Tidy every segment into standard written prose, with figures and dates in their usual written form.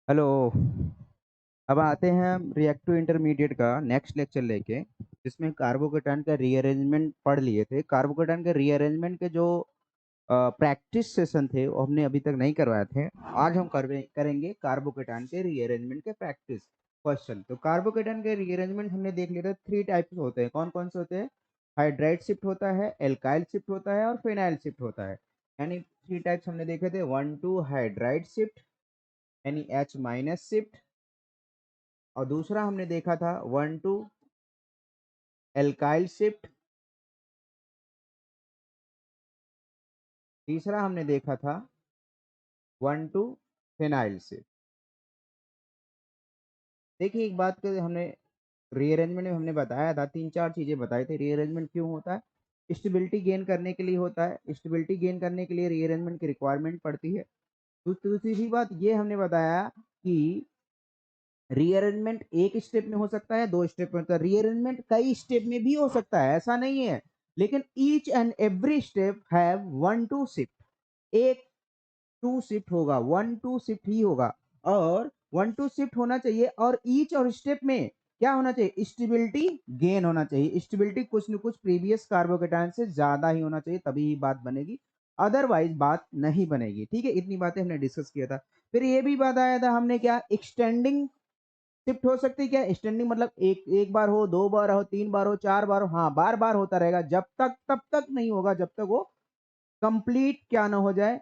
Hello. अब आते हैं हम रिएक्टिव इंटरमीडिएट का नेक्स्ट लेक्चर लेके, जिसमें कार्बोकेटाइन का रीअरेंजमेंट पढ़ लिए थे। कार्बोकेटाइन के रीअरेंजमेंट के जो प्रैक्टिस सेशन थे वो हमने अभी तक नहीं करवाए थे। आज हम करेंगे कार्बोकेटाइन के रीअरेंजमेंट के प्रैक्टिस क्वेश्चन। तो कार्बोकेटाइन के रीअरेंजमेंट हमने देख लिया था। 3 टाइप्स होते हैं। कौन कौन से होते हैं? हाइड्राइड शिफ्ट होता है, एल्काइल शिफ्ट होता है और फिनाइल शिफ्ट होता है। यानी 3 टाइप्स हमने देखे थे। 1 2 हाइड्राइड शिफ्ट यानी H माइनस शिफ्ट, और दूसरा हमने देखा था 1 2 एल्काइल शिफ्ट, तीसरा हमने देखा था 1 2 फिनाइल शिफ्ट। देखिए, एक बात को हमने रीअरेंजमेंट में हमने बताया था, 3 4 चीजें बताई थी। रीअरेंजमेंट क्यों होता है? स्टेबिलिटी गेन करने के लिए होता है। स्टेबिलिटी गेन करने के लिए रीअरेंजमेंट की रिक्वायरमेंट पड़ती है। दूसरी बात ये हमने बताया कि रीअरेंजमेंट एक स्टेप में हो सकता है, 2 स्टेप में होता है। रीअरेंजमेंट कई स्टेप में भी हो सकता है, ऐसा नहीं है। लेकिन each and every step have 1 2 shift. एक 2 शिफ्ट होगा, 1 2 शिफ्ट ही होगा, और 1 2 शिफ्ट होना चाहिए। और ईच और स्टेप में क्या होना चाहिए? स्टेबिलिटी गेन होना चाहिए। स्टेबिलिटी कुछ न कुछ प्रीवियस कार्बोकेटाइन से ज्यादा ही होना चाहिए, तभी ही बात बनेगी, अदरवाइज बात नहीं बनेगी। ठीक है, इतनी बातें हमने डिस्कस किया था। फिर ये भी बताया था हमने, क्या एक्सटेंडिंग शिफ्ट हो सकती है? क्या एक्सटेंडिंग मतलब एक एक बार हो, 2 बार हो, 3 बार हो, 4 बार हो, हाँ बार बार होता रहेगा, जब तक तब तक नहीं होगा जब तक वो कंप्लीट क्या ना हो जाए,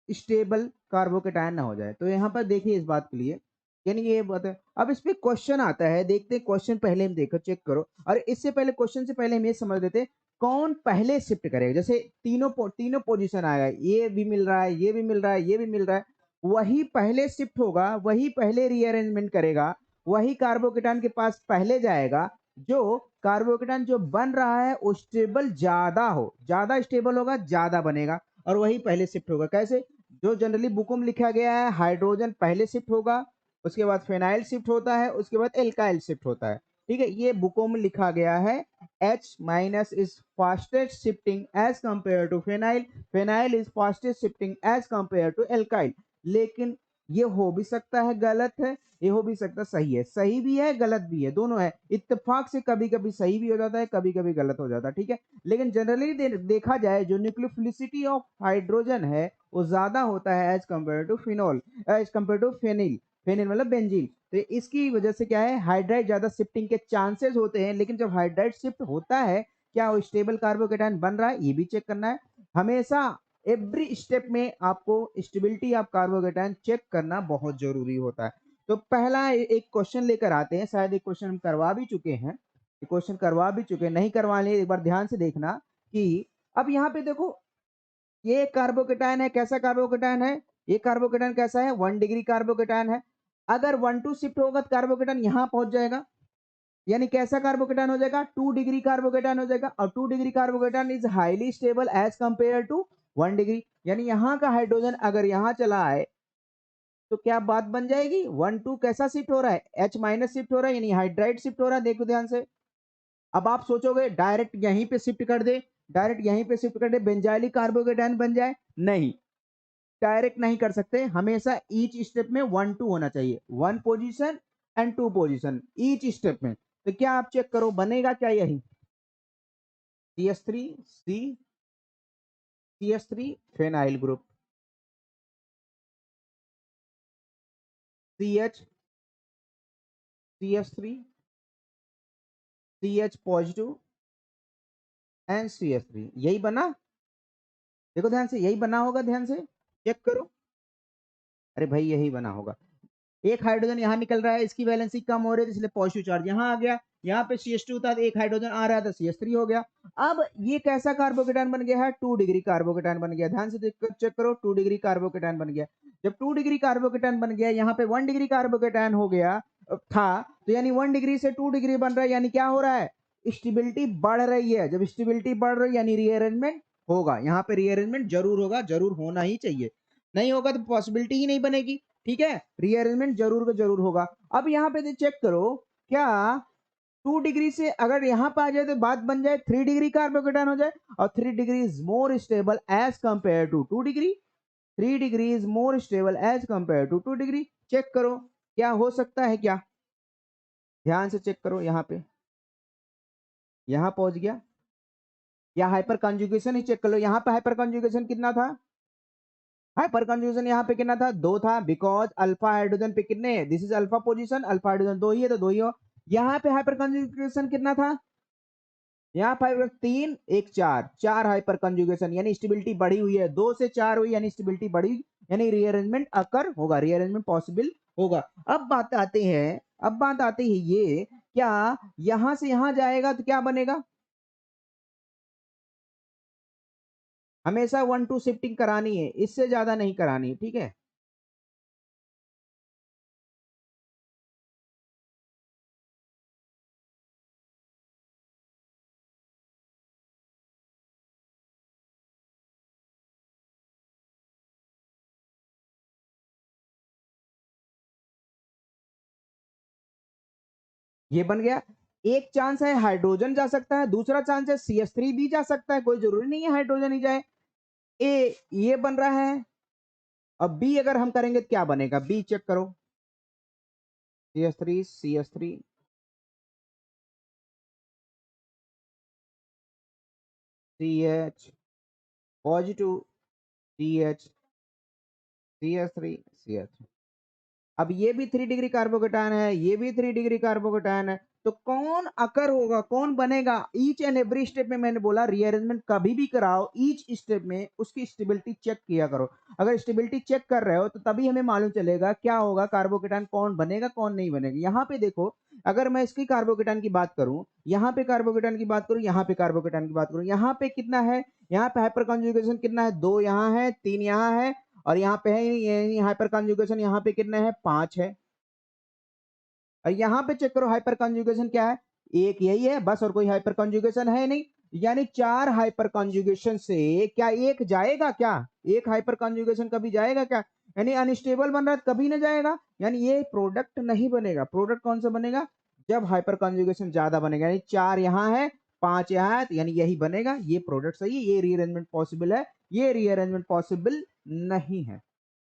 स्टेबल कार्बोकेटायन ना हो जाए। तो यहाँ पर देखिए इस बात के लिए, यानी ये बात है। अब इस पे क्वेश्चन आता है, देखते हैं क्वेश्चन। पहले हम देखो, चेक करो। और इससे पहले क्वेश्चन से पहले हम ये समझ लेते हैं कौन पहले शिफ्ट करेगा। जैसे तीनों पोजीशन आएगा, ये भी मिल रहा है, ये भी मिल रहा है, ये भी मिल रहा है, वही पहले शिफ्ट होगा, वही पहले रीअरेंजमेंट करेगा, वही कार्बोकेटान के पास पहले जाएगा। जो कार्बोकेटान जो बन रहा है वो स्टेबल ज्यादा हो, ज्यादा स्टेबल होगा, ज्यादा बनेगा, और वही पहले शिफ्ट होगा। कैसे? जो जनरली बुकों में लिखा गया है, हाइड्रोजन पहले शिफ्ट होगा, उसके बाद फिनाइल शिफ्ट होता है, उसके बाद एल्काइल शिफ्ट होता है। ठीक है, ये बुकों में लिखा गया है। H minus is fastest shifting as compare to phenyl, phenyl is fastest shifting as compare to alkyl. लेकिन ये हो भी सकता है गलत है, ये हो भी सकता है सही है। सही भी है, गलत भी है, दोनों है। इत्तेफाक से कभी कभी सही भी हो जाता है, कभी कभी गलत हो जाता है। ठीक है, लेकिन जनरली देखा जाए, जो न्यूक्लियोफिलिसिटी ऑफ हाइड्रोजन है वो ज्यादा होता है as compare to phenol, as compare to phenyl. Phenyl मतलब बेंजीन। तो इसकी वजह से क्या है, हाइड्राइड ज्यादा शिफ्टिंग के चांसेस होते हैं। लेकिन जब हाइड्राइड शिफ्ट होता है, क्या वो स्टेबल कार्बोकेटाइन बन रहा है, ये भी चेक करना है हमेशा। एवरी स्टेप में आपको स्टेबिलिटी ऑफ कार्बोकेटाइन चेक करना बहुत जरूरी होता है। तो पहला एक क्वेश्चन लेकर आते हैं। शायद एक क्वेश्चन हम करवा भी चुके हैं, क्वेश्चन करवा भी चुके हैं, नहीं करवाने एक बार ध्यान से देखना कि अब यहाँ पे देखो, ये कार्बोकेटाइन है। कैसा कार्बोकेटाइन है? ये कार्बोकेटाइन कैसा है? 1 डिग्री कार्बोकेटाइन है। अगर 1 2 शिफ्ट होगा तो कार्बोकेटाइन यहां पहुंच जाएगा, यानी कैसा कार्बोकेटाइन हो जाएगा? 2 डिग्री कार्बोकेटाइन हो जाएगा। और 2 degree carbocation is highly stable as compare to 1 degree. यानी यहाँ का हाइड्रोजन अगर यहाँ चला आए तो क्या बात बन जाएगी? 1 2 कैसा शिफ्ट हो रहा है? H माइनस शिफ्ट हो रहा है, यानी हाइड्राइड शिफ्ट हो रहा है। देखो ध्यान से। अब आप सोचोगे डायरेक्ट यहीं पे शिफ्ट कर दे, डायरेक्ट यहीं पे शिफ्ट कर दे, बेंजाइलिक कार्बोकेटाइन बन जाए। नहीं, डायरेक्ट नहीं कर सकते। हमेशा ईच स्टेप में 1 2 होना चाहिए, 1 position and 2 position each step में। तो क्या आप चेक करो, बनेगा क्या यही? CH3 phenyl group, CH CH3 CH positive and CH3, यही बना। देखो ध्यान से, यही बना होगा, ध्यान से चेक करो। अरे भाई, यही बना होगा। एक हाइड्रोजन यहाँ निकल रहा है, इसकी वैलेंसी कम हो रही है, इसलिए पॉजिटिव चार्ज यहाँ आ गया। यहाँ पे CH2 था, एक हाइड्रोजन आ रहा था, CH3 हो गया। अब ये कैसा कार्बोकेटाइन बन गया है? 2 डिग्री कार्बोकेटाइन बन गया। ध्यान से चेक करो, 2 डिग्री कार्बोकेटाइन बन गया। जब 2 डिग्री कार्बोकेटाइन बन गया, यहाँ पे 1 डिग्री कार्बोकेटाइन हो गया था, तो यानी 1 डिग्री से 2 डिग्री बन रहा है, यानी क्या हो रहा है? स्टेबिलिटी बढ़ रही है। जब स्टेबिलिटी बढ़ रही है यानी रीअरेंजमेंट होगा। यहाँ पे रीअरेंजमेंट जरूर होगा, जरूर होना ही चाहिए। नहीं होगा तो पॉसिबिलिटी ही नहीं बनेगी। ठीक है, रीअरेंजमेंट जरूर का जरूर होगा। अब यहाँ पे चेक करो, क्या 2 डिग्री से अगर यहाँ पे आ जाए तो बात बन जाए 3 डिग्री कार्बोकेटाइन हो जाए, और 3 degree is more stable as compare to 2 degree. 3 degree is more stable as compare to 2 degree. Check करो क्या हो सकता है क्या, ध्यान से चेक करो। यहां पहुंच गया, या हाइपर कंजुगेशन ही चेक कर लो। यहां पे हाइपर कंजुगेशन कितना था, हाइपर कंजुगेशन यहाँ पे कितना था, 2 था, बिकॉज अल्फा हाइड्रोजन पे कितने, this is alpha position, alpha hydrogen 2 ही है तो 2 ही हो। यहाँ पे हाइपर कंजुगेशन कितना था, यहाँ पर 3 1 4, 4 हाइपर कंजुगेशन, यानी स्टेबिलिटी बढ़ी हुई है, 2 से 4 हुई यानी स्टेबिलिटी बढ़ी, यानी रीअरेंजमेंट अकर होगा, रीअरेंजमेंट पॉसिबल होगा। अब बात आते हैं, अब बात आती है ये, क्या यहां से यहां जाएगा तो क्या बनेगा, हमेशा 1 2 शिफ्टिंग करानी है, इससे ज्यादा नहीं करानी है, ठीक है। ये बन गया। एक चांस है हाइड्रोजन जा सकता है, दूसरा चांस है CH3 भी जा सकता है, कोई जरूरी नहीं है हाइड्रोजन ही जाए। ए ये बन रहा है। अब बी अगर हम करेंगे तो क्या बनेगा, बी चेक करो, CH3 CH3 CH positive CH CH3 CH। अब ये भी 3 डिग्री कार्बोकेटायन है, ये भी 3 डिग्री कार्बोकेटायन है, तो कौन अकर होगा, कौन बनेगा, ईच एंड एवरी स्टेप में मैंने बोला रीअरेंजमेंट कभी भी कराओ, ईच स्टेप में उसकी स्टेबिलिटी चेक किया करो। अगर स्टेबिलिटी चेक कर रहे हो तो तभी हमें मालूम चलेगा क्या होगा, कार्बोकेटायन कौन बनेगा कौन नहीं बनेगा। यहाँ पे देखो, अगर मैं इसकी कार्बोकेटायन की बात करूं, यहाँ पे कार्बोकेटायन की बात करूं, यहाँ पे कार्बोकेटायन की बात करूं, यहाँ पे कितना है, यहाँ पे हाइपर कंजुगेशन कितना है, 2 यहाँ है, 3 यहाँ है, और यहाँ पे है ये हाइपर कंजुगेशन, यहाँ पे कितने हैं, 5 है। और यहाँ पे चेक करो हाइपर कंजुगेशन क्या है, एक यही है बस, और कोई हाइपर कंजुगेशन है नहीं, यानी 4 हाइपर कंजुगेशन से क्या एक जाएगा क्या, एक हाइपर कंजुगेशन कभी जाएगा क्या, यानी अनस्टेबल बन रहा है कभी ना जाएगा, यानी ये प्रोडक्ट नहीं बनेगा। प्रोडक्ट कौन सा बनेगा, जब हाइपर कंजुगेशन ज्यादा बनेगा, यानी 4 यहाँ है 5 यहाँ है, तो यानी यही बनेगा, ये प्रोडक्ट सही है, ये रीअरेंजमेंट पॉसिबल है, ये रीअरेंजमेंट पॉसिबल नहीं है,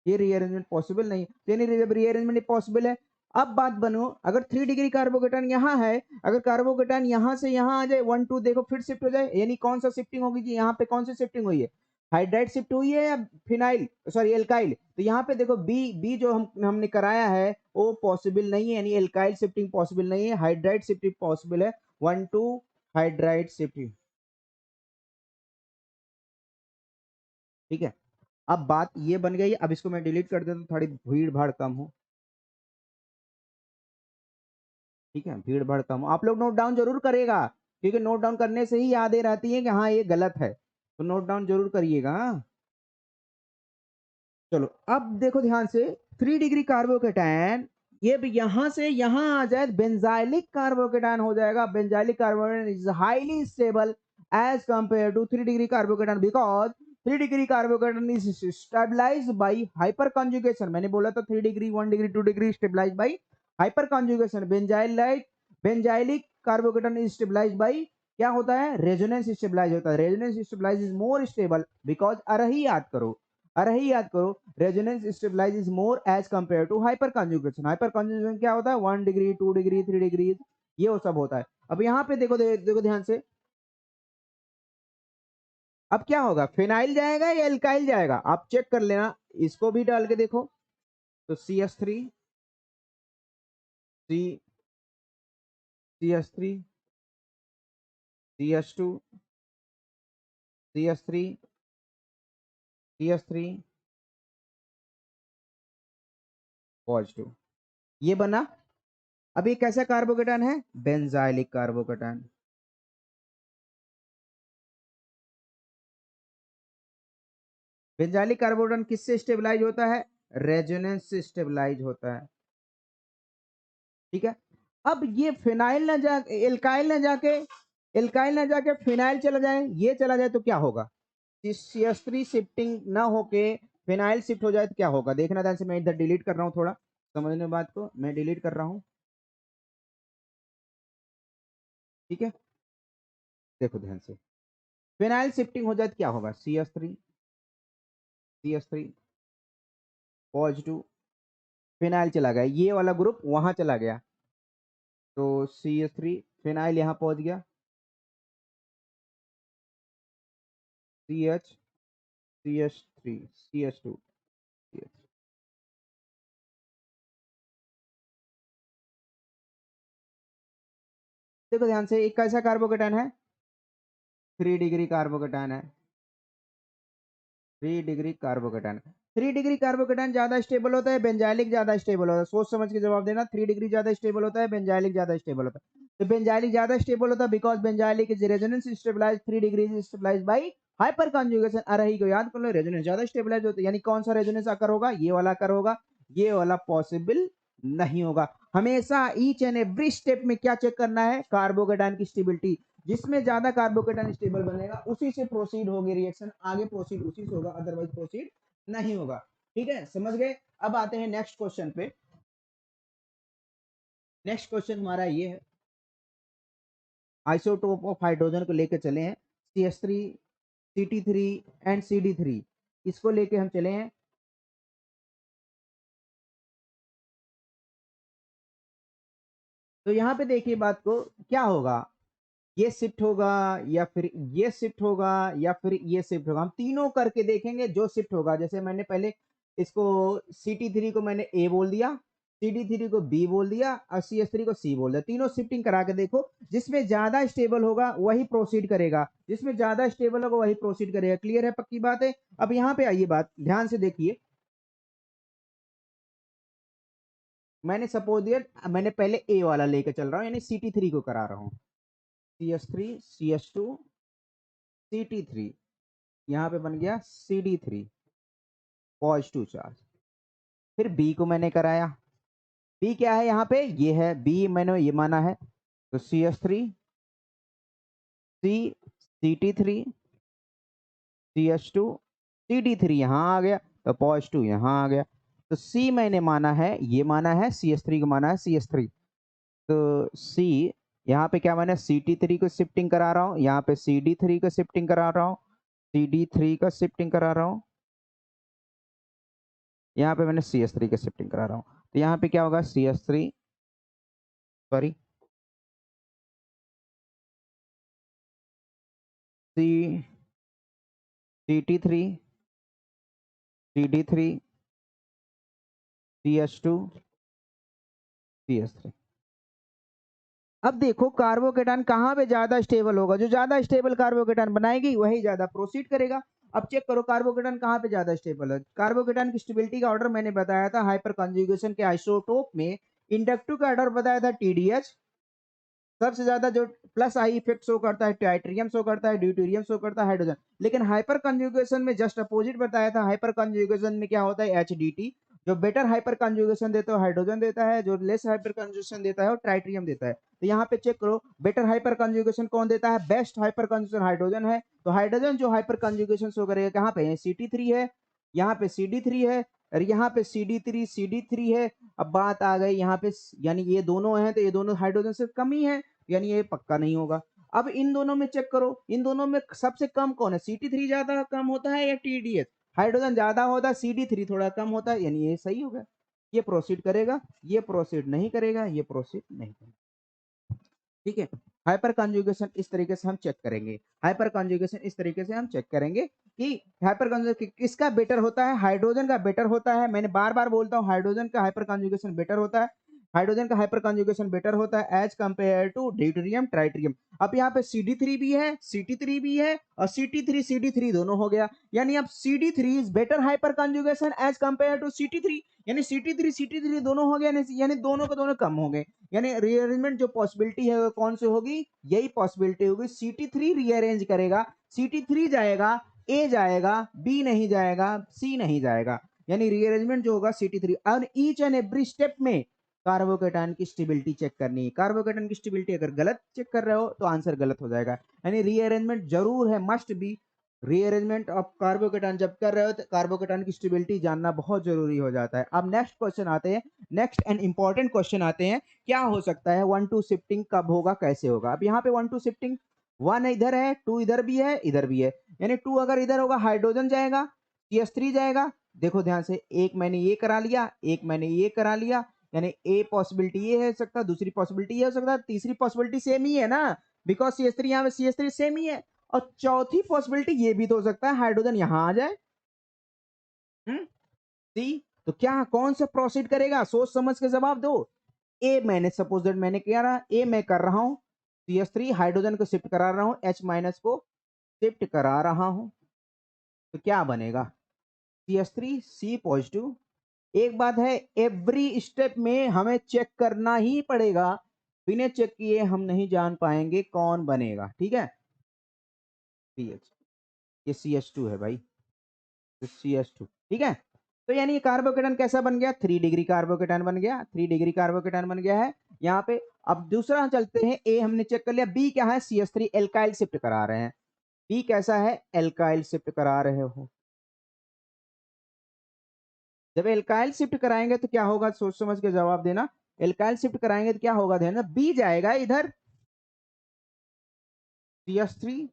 ये रीअरेंजमेंट पॉसिबल नहीं, यानी जब रीअरेंजमेंट पॉसिबल है। अब बात बनो, अगर 3 डिग्री कार्बोकेटायन यहाँ है, अगर कार्बोकेटायन यहाँ से यहाँ आ जाए 1 2 देखो फिर शिफ्ट हो जाए, यानी कौन सा शिफ्टिंग होगी जी, यहाँ पे कौन सी शिफ्टिंग हुई है, हाइड्राइड शिफ्ट हुई है या फिनाइल, सॉरी एल्काइल, तो यहाँ पे देखो बी बी जो हमने कराया है वो पॉसिबल नहीं है, यानी एल्काइल शिफ्टिंग पॉसिबल नहीं है, हाइड्राइड शिफ्टिंग पॉसिबल है, 1 2 हाइड्राइड शिफ्टिंग, ठीक है। अब बात ये बन गई, अब इसको मैं डिलीट कर देता हूँ, थोड़ी भीड़ भाड़ कम हो, ठीक है, भीड़ भाड़ कम हो। आप लोग नोट डाउन जरूर करेगा, क्योंकि नोट डाउन करने से ही यादें रहती है कि हाँ ये गलत है, तो नोट डाउन जरूर करिएगा, हाँ? चलो अब देखो ध्यान से, 3 डिग्री कार्बोकेटायन ये भी यहां से यहां आ जाए बेंजाइलिक कार्बोकेटायन हो जाएगा। Benzylic carbocation is highly stable as compare to 3 degree carbocation, because 3 degree carbocation is stabilized by hyperconjugation, मैंने बोला था 3 degree 1 degree 2 degree stabilized by hyperconjugation. Benzylic carbocation is stabilized by क्या होता है, resonance stabilize होता है, resonance stabilise is more stable, because अरही याद करो, अरही याद करो, resonance stabilise is more as compare to hyper conjugation. Hyper conjugation क्या होता है, 1 डिग्री 2 डिग्री 3 डिग्री, ये वो सब होता है। अब यहाँ पे देखो देखो ध्यान से, अब क्या होगा, फिनाइल जाएगा या एल्काइल जाएगा, आप चेक कर लेना, इसको भी डाल के देखो, तो CH3 सी CH3 CH2 CH3 CH3 positive, ये बना। अब ये कैसा कार्बोकेटायन है, बेंजाइलिक कार्बोकेटायन। बेंजाइलिक कार्बोकेटायन किससे स्टेबलाइज होता है, रेजोनेंस से स्टेबलाइज होता है, ठीक है। अब ये फिनाइल ना जा एल्काइल ना जाके फिनाइल चला जाए, ये चला जाए तो क्या होगा, CH3 शिफ्टिंग ना होके फिनाइल शिफ्ट हो जाए तो क्या होगा, देखना ध्यान से, मैं इधर डिलीट कर रहा हूँ, थोड़ा समझने बात को, मैं डिलीट कर रहा हूँ, ठीक है। देखो ध्यान से, फिनाइल शिफ्टिंग हो जाए तो क्या होगा, CH3 पॉजिटिव, फिनाइल चला गया, ये वाला ग्रुप वहां चला गया, तो CH3, फिनाइल यहाँ पहुंच गया, CH, CH3, CH2, CH। देखो ध्यान से, एक कैसा कार्बोकेटाइन है, 3 डिग्री कार्बोकेटाइन है, 3 डिग्री कार्बोकेटाइन। 3 डिग्री कार्बोकेटाइन ज्यादा स्टेबल होता है, बेंजाइलिक ज्यादा स्टेबल होता है, सोच समझ के जवाब देना। 3 डिग्री ज्यादा स्टेबल होता है, बेंजाइलिक ज्यादा स्टेबल होता है। तो बेंजाइलिक ज्यादा स्टेबल होता है because benzylic is resonance stabilise, 3 degree is stabilise by hyperconjugation. अरे को याद कर लो, रेजोनेंस ज्यादा स्टेबलाइज होता है, यानी कौन सा रेजोनेंस आकर होगा, ये वाला आकर होगा, ये वाला पॉसिबल नहीं होगा। हमेशा ईच एंड एवरी स्टेप में क्या चेक करना है, कार्बोकेटाइन की स्टेबिलिटी। जिसमें ज्यादा कार्बोकेटाइन स्टेबल बनेगा उसी से प्रोसीड होगी रिएक्शन, आगे प्रोसीड उसी से होगा, अदरवाइज प्रोसीड नहीं होगा। ठीक है, समझ गए। अब आते हैं नेक्स्ट क्वेश्चन पे। नेक्स्ट क्वेश्चन हमारा ये है, आइसोटोप ऑफ हाइड्रोजन को लेके चले हैं, CH3, CT3 एंड CD3, इसको लेके हम चले हैं। तो यहाँ पे देखिए बात को, क्या होगा, ये शिफ्ट होगा या फिर ये शिफ्ट होगा या फिर ये शिफ्ट होगा, हम तीनों करके देखेंगे। जो शिफ्ट होगा, जैसे मैंने पहले इसको CT3 को मैंने A बोल दिया, CD3 को B बोल दिया और CH3 को C बोल दिया, तीनों शिफ्टिंग करा के देखो। जिसमें ज्यादा स्टेबल होगा वही प्रोसीड करेगा, जिसमें ज्यादा स्टेबल होगा वही प्रोसीड करेगा। क्लियर है, पक्की बात है। अब यहाँ पे आइए, बात ध्यान से देखिए। मैंने सपोज दिया, मैंने पहले A वाला लेकर चल रहा हूँ, यानी CT3 को करा रहा हूँ, CH3, CH2, CT3, यहाँ पे बन गया CD3, पॉजिटिव चार्ज। फिर बी को मैंने कराया, बी क्या है यहाँ पे, ये है बी, मैंने ये माना है, तो CH3, C, CT3, CH2, CD3 यहाँ आ गया, तो पॉजिटिव यहाँ आ गया। तो C मैंने माना है, ये माना है, CH3 को माना है CH3, तो C यहाँ पे क्या माना है, CT3 को शिफ्टिंग करा रहा हूँ, यहाँ पे CD3 को शिफ्टिंग करा रहा हूँ, CD3 का शिफ्टिंग करा रहा हूँ, यहाँ पे मैंने CH3 का शिफ्टिंग करा रहा हूँ। तो यहाँ पे क्या होगा, CH3, sorry, C, CT3, CD3, CH2, CH3। अब देखो कार्बोकेटाइन कहाँ पे ज्यादा स्टेबल होगा, जो ज्यादा स्टेबल कार्बोकेटाइन बनाएगी वही ज्यादा प्रोसीड करेगा। अब चेक करो कार्बोकेटाइन कहाँ पे ज्यादा स्टेबल है। कार्बोकेटाइन की स्टेबिलिटी का ऑर्डर मैंने बताया था हाइपर कॉन्जुगेशन के आइसोटोप में, इंडक्टिव का ऑर्डर बताया था TDH, सबसे ज्यादा जो प्लस आई इफेक्ट शो करता है ट्राइट्रियम शो करता है, ड्यूटेरियम शो करता है, हाइड्रोजन। लेकिन हाइपर कंजुगेशन में जस्ट अपोजिट बताया था, हाइपर कंजुगेशन में क्या होता है, HDT। जो बेटर हाइपर कंजुगेशन देता है हाइड्रोजन देता है, जो लेस हाइपर कंजुगेशन देता है वो ट्राइट्रियम देता है। तो यहाँ पे चेक करो, बेटर हाइपर कंजुगेशन कौन देता है, बेस्ट हाइपर कंजुगेशन हाइड्रोजन है। तो हाइड्रोजन जो हाइपर कंजुगेशन शो करेगा, कहाँ पे है, CT3 है, यहाँ पे CD3 है, और यहाँ पे CD3 है। अब बात आ गई यहाँ पे, यानी ये दोनों हैं तो ये दोनों हाइड्रोजन से कम ही है, यानी ये पक्का नहीं होगा। अब इन दोनों में चेक करो, इन दोनों में सबसे कम कौन है, CT3 ज्यादा कम होता है या TDS, हाइड्रोजन ज्यादा होता है, CD3 थोड़ा कम होता है, यानी ये सही होगा। ये प्रोसीड करेगा, ये प्रोसीड नहीं करेगा, ये प्रोसीड नहीं करेगा। ठीक है, हाइपर कॉन्जुगेशन इस तरीके से हम चेक करेंगे, हाइपर कॉन्जुगेशन इस तरीके से हम चेक करेंगे कि हाइपर कॉन्जुगेशन किसका बेटर होता है, हाइड्रोजन का बेटर होता है। मैंने बार बार बोलता हूँ हाइड्रोजन का हाइपर कॉन्जुगेशन बेटर होता है, हाइड्रोजन का हाइपर कॉन्जुगेशन बेटर होता है as compare to deuterium tritium. अब यहाँ पे CD3 भी है, CT3 भी है, और CT3 CD3 दोनों हो गया, यानी अब CD3 is better hyperconjugation as compare to CT3, यानी CT3 दोनों हो गया, यानी दोनों के दोनों कम हो गए। यानी रीअरेंजमेंट जो पॉसिबिलिटी है वो कौन से होगी, यही पॉसिबिलिटी होगी, CT3 रीअरेंज करेगा, CT3 जाएगा, A जाएगा, B नहीं जाएगा, C नहीं जाएगा, यानी रीअरेंजमेंट जो होगा CT3। और ईच एंड एवरी स्टेप में कार्बोकेटाइन की स्टेबिलिटी चेक करनी है। कार्बोकेटाइन की स्टेबिलिटी अगर गलत चेक कर रहे हो तो आंसर गलत हो जाएगा, यानी रीअरेंजमेंट जरूर है, must be. Rearrangement of carbocation जब कर रहे हो तो कार्बोकेटाइन की स्टेबिलिटी जानना बहुत जरूरी हो जाता है। अब नेक्स्ट क्वेश्चन आते हैं, नेक्स्ट एंड इंपॉर्टेंट क्वेश्चन आते हैं, क्या हो सकता है 1-2 शिफ्टिंग कब होगा, कैसे होगा। अब यहाँ पे 1-2 शिफ्टिंग, 1 इधर है, 2 इधर भी है, इधर भी है, यानी 2 अगर इधर होगा हाइड्रोजन जाएगा, CH3 जाएगा, देखो ध्यान से, एक मैंने ये करा लिया, एक मैंने ये करा लिया, यानी ए पॉसिबिलिटी ये है सकता, दूसरी पॉसिबिलिटी ये हो सकता, तीसरी पॉसिबिलिटी सेम ही है ना, बिकॉज CH3 यहाँ पे CH3 सेम ही है, और चौथी पॉसिबिलिटी ये भी तो हो सकता है हाइड्रोजन यहां आ जाए। सी, तो क्या कौन सा प्रोसीड करेगा, सोच समझ के जवाब दो। ए मैंने सपोज दैट मैंने किया रहा, ए मैं कर रहा हूं, CH3 हाइड्रोजन को शिफ्ट करा रहा हूं, H माइनस को शिफ्ट करा रहा हूं, तो क्या बनेगा, CH3 C पॉजिटिव। एक बात है, एवरी स्टेप में हमें चेक करना ही पड़ेगा, बिना चेक किए हम नहीं जान पाएंगे कौन बनेगा, ठीक है। CH, ये CH2 है भाई, तो CH2, ठीक है। तो यानी ये कार्बोकेटन कैसा बन गया, 3 डिग्री कार्बोकेटन बन गया, 3 डिग्री कार्बोकेटन बन गया है यहाँ पे। अब दूसरा चलते हैं, ए हमने चेक कर लिया, बी क्या है, CH3 एल्काइल शिफ्ट करा रहे हैं, बी कैसा है, एल्काइल शिफ्ट करा रहे हो। जब एल्काइल शिफ्ट कराएंगे तो क्या होगा, सोच समझ के जवाब देना। एल्काइल शिफ्ट कराएंगे तो क्या होगा, ध्यान, बी जाएगा इधर CH3,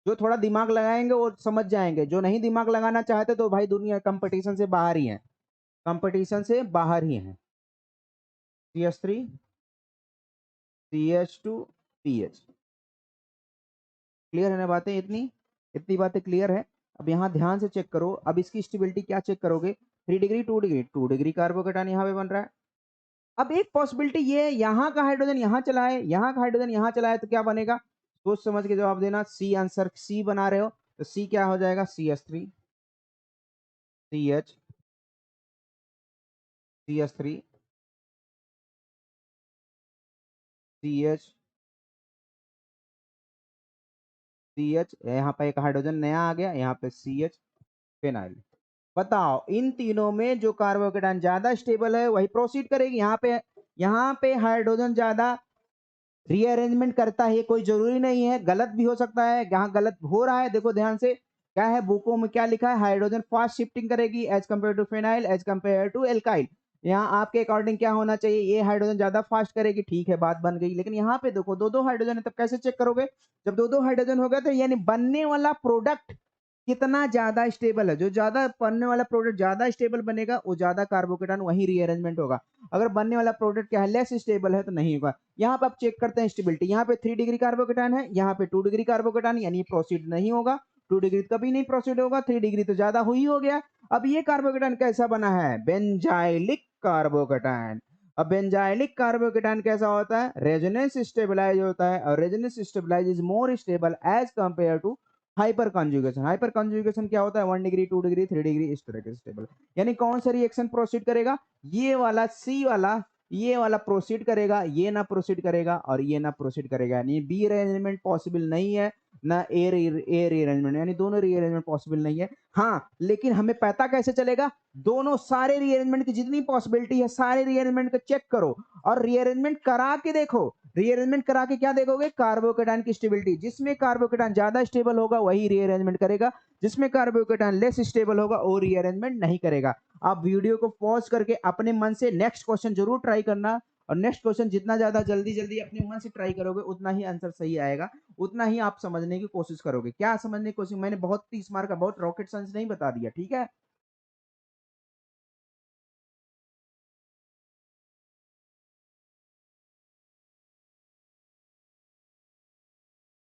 जो थोड़ा दिमाग लगाएंगे वो समझ जाएंगे, जो नहीं दिमाग लगाना चाहते तो भाई दुनिया कंपटीशन से बाहर ही है, कंपटीशन से बाहर ही है। CH3 CH2 PH, क्लियर है ना बातें, इतनी इतनी बातें क्लियर है। अब यहाँ ध्यान से चेक करो, अब इसकी स्टेबिलिटी क्या चेक करोगे, 3 डिग्री 2 डिग्री, 2 डिग्री कार्बोकेटान यहाँ पे बन रहा है। अब एक पॉसिबिलिटी ये है, यहाँ का हाइड्रोजन यहाँ चला है, यहाँ का हाइड्रोजन यहाँ चला है, तो क्या बनेगा, सोच समझ के जवाब देना। सी आंसर, सी बना रहे हो तो सी क्या हो जाएगा, CH3 CH CH3 CH CH, यहाँ पे एक हाइड्रोजन नया आ गया, यहाँ पे CH फिनाइल। बताओ इन तीनों में जो कार्बोकेटान ज्यादा स्टेबल है वही प्रोसीड करेगी। यहाँ पे हाइड्रोजन ज्यादा रीअरेंजमेंट करता है, कोई जरूरी नहीं है, गलत भी हो सकता है, यहाँ गलत हो रहा है, देखो ध्यान से, क्या है बुकों में क्या लिखा है, हाइड्रोजन फास्ट शिफ्टिंग करेगी as compare to phenyl, as compare to alkyl. यहाँ आपके अकॉर्डिंग क्या होना चाहिए, ये हाइड्रोजन ज्यादा फास्ट करेगी, ठीक है बात बन गई, लेकिन यहाँ पे देखो दो दो हाइड्रोजन है, तब कैसे चेक करोगे, जब दो दो हाइड्रोजन हो गए तो यानी बनने वाला प्रोडक्ट कितना ज्यादा स्टेबल है, जो ज्यादा बनने वाला प्रोडक्ट ज्यादा स्टेबल बनेगा वो ज्यादा कार्बोकेटान वही रीअरेंजमेंट होगा। अगर बनने वाला प्रोडक्ट क्या है, लेस स्टेबल है तो नहीं होगा। यहाँ पे आप चेक करते हैं स्टेबिलिटी, यहाँ पे 3 डिग्री कार्बोकेटान है, यहाँ पे 2 डिग्री कार्बोकेटान, यानी प्रोसीड नहीं होगा, 2 डिग्री कभी नहीं प्रोसीड होगा, 3 डिग्री तो ज्यादा ही हो गया। अब ये कार्बोकेटान कैसा बना है, बेंजाइलिक कार्बोकेटान। अब बेंजाइलिक कार्बोकेटान कैसा होता है, रेजोनेंस स्टेबलाइज होता है, और resonance stabilise is more stable as compare to hyperconjugation. Hyperconjugation क्या होता है, 1 डिग्री 2 डिग्री 3 डिग्री इस तरह के स्टेबल। यानी कौन सा रिएक्शन प्रोसीड करेगा, ये वाला सी वाला, ये वाला प्रोसीड करेगा, ये ना प्रोसीड करेगा और ये ना प्रोसीड करेगा, यानी बी अरेंजमेंट पॉसिबल नहीं है, ना ए रीअरेंजमेंट, यानी दोनों रीअरेंजमेंट पॉसिबल नहीं है। हाँ लेकिन हमें पता कैसे चलेगा, दोनों सारे रीअरेंजमेंट की जितनी पॉसिबिलिटी है सारे रीअरेंजमेंट को चेक करो और रीअरेंजमेंट करा के देखो। रीअरेंजमेंट करा के क्या देखोगे, कार्बोकेटान की स्टेबिलिटी, जिसमें कार्बोकेटान ज्यादा स्टेबल होगा वही रीअरेंजमेंट करेगा, जिसमें कार्बोकेटान लेस स्टेबल होगा वो रीअरेंजमेंट नहीं करेगा। आप वीडियो को पॉज करके अपने मन से नेक्स्ट क्वेश्चन जरूर ट्राई करना, और नेक्स्ट क्वेश्चन जितना ज्यादा जल्दी जल्दी अपने मन से ट्राई करोगे उतना ही आंसर सही आएगा, उतना ही आप समझने की कोशिश करोगे। क्या समझने की कोशिश, मैंने बहुत 30 मार्क का बहुत रॉकेट साइंस नहीं बता दिया, ठीक है।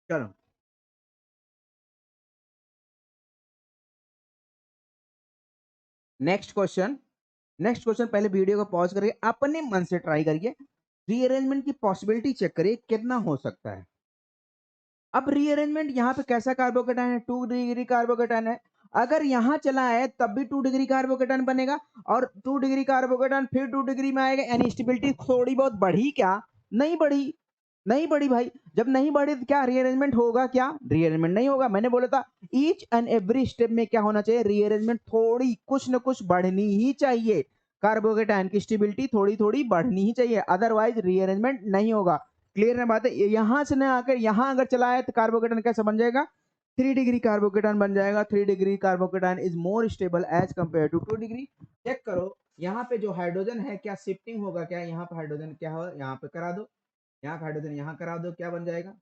चलो नेक्स्ट क्वेश्चन, नेक्स्ट क्वेश्चन, पहले वीडियो को पॉज करके अपने मन से ट्राई करिए, रीअरेंजमेंट की पॉसिबिलिटी चेक करिए कितना हो सकता है। अब रीअरेंजमेंट यहाँ पे कैसा कार्बोकेटान है, 2 डिग्री कार्बोकेटान है, अगर यहाँ चला है तब भी 2 डिग्री कार्बोकेटान बनेगा, और 2 डिग्री कार्बोकेटान फिर 2 डिग्री में आएगा, यानी स्टेबिलिटी थोड़ी बहुत बढ़ी क्या, नहीं बढ़ी, नहीं बढ़ी भाई। जब नहीं बढ़ी तो क्या रीअरेंजमेंट होगा, क्या रीअरेंजमेंट नहीं होगा। मैंने बोला था ईच एंड एवरी स्टेप में क्या होना चाहिए, रीअरेंजमेंट थोड़ी कुछ ना कुछ बढ़नी ही चाहिए, कार्बोकेटान की स्टेबिलिटी थोड़ी थोड़ी बढ़नी ही चाहिए, अदरवाइज रीअरेंजमेंट नहीं होगा। क्लियर है बात है, यहां से ना आकर यहां अगर चला है तो कार्बोकेटान कैसा बन जाएगा, 3 डिग्री कार्बोकेटान बन जाएगा। 3 degree carbocation is more stable as compare to 2 degree. Check करो यहाँ पे जो हाइड्रोजन है क्या शिफ्टिंग होगा, क्या यहाँ पे हाइड्रोजन क्या हो, यहाँ पे करा दो, यहाँ का हाइड्रोजन यहाँ करा दो, क्या बन जाएगा,